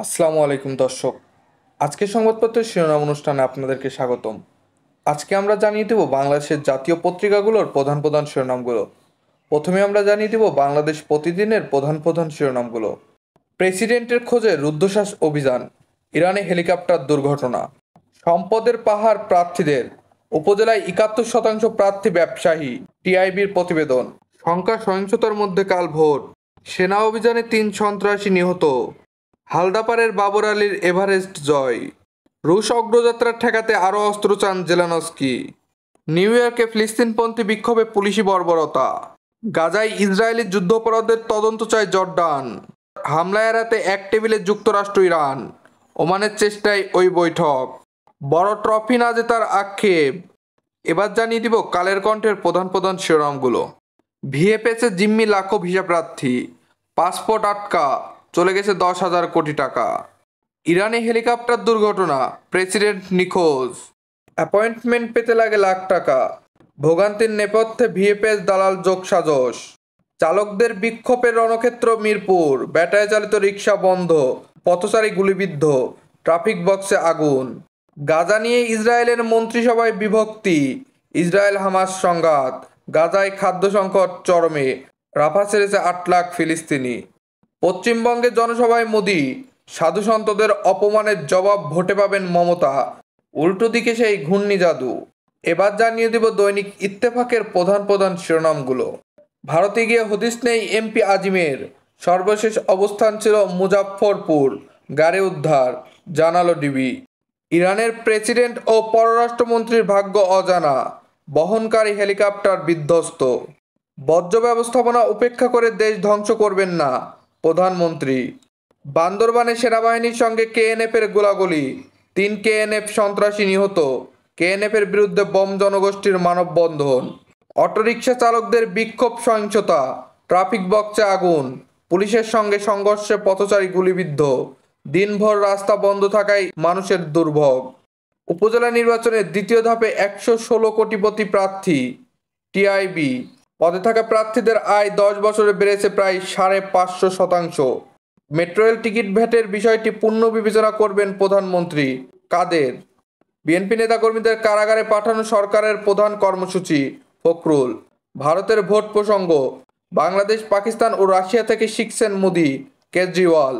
আসসালামু আলাইকুম দর্শক। আজকের সংবাদপত্রের শিরোনাম অনুষ্ঠানে আপনাদেরকে স্বাগতম। আজকে আমরা জানিয়ে দেব বাংলাদেশের জাতীয় পত্রিকাগুলোর প্রধান প্রধান শিরোনামগুলো। প্রথমে আমরা জানিয়ে দেব বাংলাদেশ প্রতিদিনের প্রধান প্রধান শিরোনামগুলো। প্রেসিডেন্টের খোঁজে রুদ্ধশ্বাস অভিযান, ইরানে হেলিকপ্টার দুর্ঘটনা, সম্পদের পাহাড় প্রার্থীদের, উপজেলায় ৭১% প্রার্থী ব্যবসায়ী, টিআইবির প্রতিবেদন, শঙ্কা সহিংসতার মধ্যে কাল ভোট, সেনা অভিযানে ৩ সন্ত্রাসী নিহত, হালদাপাড়ের বাবর আলীর এভারেস্ট জয়, রুশ অগ্রযাত্রা ঠেকাতে আরও অস্ত্র চান জেলেনস্কি, নিউ ইয়র্কে ফিলিস্তিনপন্থী বিক্ষোভে পুলিশি বর্বরতা, গাজায় ইসরায়েলি যুদ্ধাপরাধের তদন্ত চায় জর্ডান, হামলা এড়াতে এক টেবিলে যুক্তরাষ্ট্র ইরান, ওমানের চেষ্টায় ওই বৈঠক, বড় ট্রফি না জেতার আক্ষেপ। এবার জানিয়ে দিব কালের কণ্ঠের প্রধান প্রধান শিরোনামগুলো। ভিএফএসে জিম্মি লাখো ভিসা প্রার্থী, পাসপোর্ট আটকা, চলে গেছে ১০,০০০ কোটি টাকা, ইরানে হেলিকপ্টার দুর্ঘটনা, প্রেসিডেন্ট নিখোঁজ, অ্যাপয়েন্টমেন্ট পেতে লাগে লাখ টাকা, ভোগান্তির নেপথ্যে ভিএফএস দালাল যোগসাজশ, চালকদের বিক্ষোভের রণক্ষেত্র মিরপুর, ব্যাটারি চালিত রিক্সা বন্ধ, পথচারী গুলিবিদ্ধ, ট্রাফিক বক্সে আগুন, গাজা নিয়ে ইসরায়েলের মন্ত্রিসভায় বিভক্তি, ইসরায়েল হামাস সংঘাত, গাজায় খাদ্য সংকট চরমে, রাফা ছেড়েছে ৮ লাখ ফিলিস্তিনি, পশ্চিমবঙ্গে জনসভায় মোদি, সাধুসন্তদের অপমানের জবাব ভোটে পাবেন মমতা, উল্টো দিকে সেই ঘূর্ণি জাদু। এবার জানিয়ে দিব দৈনিক ইত্তেফাকের প্রধান প্রধান শিরোনামগুলো। ভারতে গিয়ে হদিস নেই এমপি আজিমের, সর্বশেষ অবস্থান ছিল মুজাফফরপুর, গাড়ি উদ্ধার, জানালো ডিবি। ইরানের প্রেসিডেন্ট ও পররাষ্ট্রমন্ত্রীর ভাগ্য অজানা, বহনকারী হেলিকপ্টার বিধ্বস্ত, বর্জ্য ব্যবস্থাপনা উপেক্ষা করে দেশ ধ্বংস করবেন না প্রধানমন্ত্রী। বান্দরবানে সেনাবাহিনীর সঙ্গে কেএনএফের গোলাগুলি, ৩ কেএনএফ সন্ত্রাসী নিহত, কেএনএফের বিরুদ্ধে বম জনগোষ্ঠীর মানববন্ধন, অটোরিকশা চালকদের বিক্ষোভ সহিংসতা, ট্রাফিক বক্সে আগুন, পুলিশের সঙ্গে সংঘর্ষে পথচারী গুলিবিদ্ধ, দিনভর রাস্তা বন্ধ থাকায় মানুষের দুর্ভোগ। উপজেলা নির্বাচনের দ্বিতীয় ধাপে ১১৬ কোটিপতি প্রার্থী, টিআইবি। পদে থাকা প্রার্থীদের আয় ১০ বছরে বেড়েছে প্রায় ৫৫০%। মেট্রো রেল টিকিট ভ্যাটের বিষয়টি পুনর্বিবেচনা করবেন প্রধানমন্ত্রী। কাদের? বিএনপি নেতাকর্মীদের কারাগারে পাঠানো সরকারের প্রধান কর্মসূচি, ফখরুল। ভারতের ভোট প্রসঙ্গ, বাংলাদেশ, পাকিস্তান ও রাশিয়া থেকে শিখছেন মোদি, কেজরিওয়াল।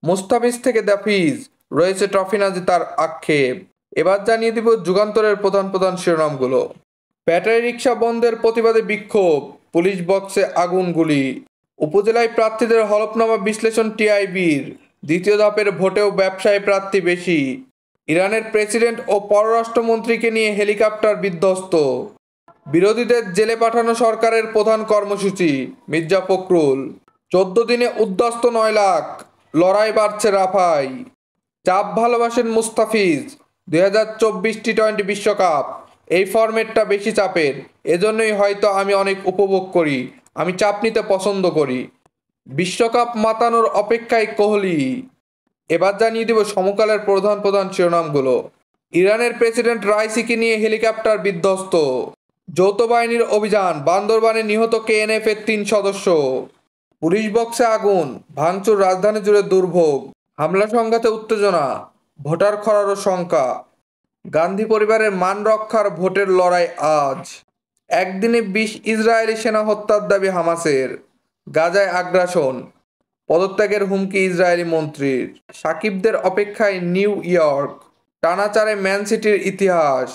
মুস্তাফিজ থেকে দাফিজ, রয়েছে ট্রফি না জেতার আক্ষেপ। এবার জানিয়ে দিব যুগান্তরের প্রধান প্রধান শিরোনামগুলো। ব্যাটারি রিক্সা বন্ধের প্রতিবাদে বিক্ষোভ, পুলিশ বক্সে আগুন গুলি, উপজেলায় প্রার্থীদের হলফনামা বিশ্লেষণ টিআইবির, দ্বিতীয় ধাপের ভোটেও ব্যবসায়ী প্রার্থী বেশি, ইরানের প্রেসিডেন্ট ও পররাষ্ট্রমন্ত্রীকে নিয়ে হেলিকপ্টার বিধ্বস্ত, বিরোধীদের জেলে পাঠানো সরকারের প্রধান কর্মসূচি, মির্জা ফখরুল। ১৪ দিনে উদ্বাস্ত ৯ লাখ, লড়াই বাড়ছে রাফায়, চাপ ভালোবাসেন মুস্তাফিজ। ২০২৪ টি-২০ বিশ্বকাপ, এই ফরম্যাটটা বেশি চাপের, এজন্যই হয়তো আমি অনেক উপভোগ করি, আমি চাপ নিতে পছন্দ করি। বিশ্বকাপ মাতানোর অপেক্ষায় কোহলি। এবার জানিয়ে দেব সমকালের প্রধান প্রধান শিরোনামগুলো। ইরানের প্রেসিডেন্ট রাইসিকে নিয়ে হেলিকপ্টার বিধ্বস্ত, যৌথ বাহিনীর অভিযান, বান্দরবানে নিহত কেএনএফ এর ৩ সদস্য, পুলিশ বক্সে আগুন, ভাঙচুর, রাজধানী জুড়ে দুর্ভোগ, হামলা সংঘাতে উত্তেজনা, ভোটার খরারও শঙ্কা, গান্ধী পরিবারের মান রক্ষার ভোটের লড়াই আজ, একদিনে ২০ ইসরায়েলি সেনা হত্যার দাবি হামাসের, গাজায় আগ্রাসন, পদত্যাগের হুমকি ইসরায়েলি মন্ত্রীর, সাকিবদের অপেক্ষায় নিউ ইয়র্ক, টানা চারে ম্যান সিটির ইতিহাস।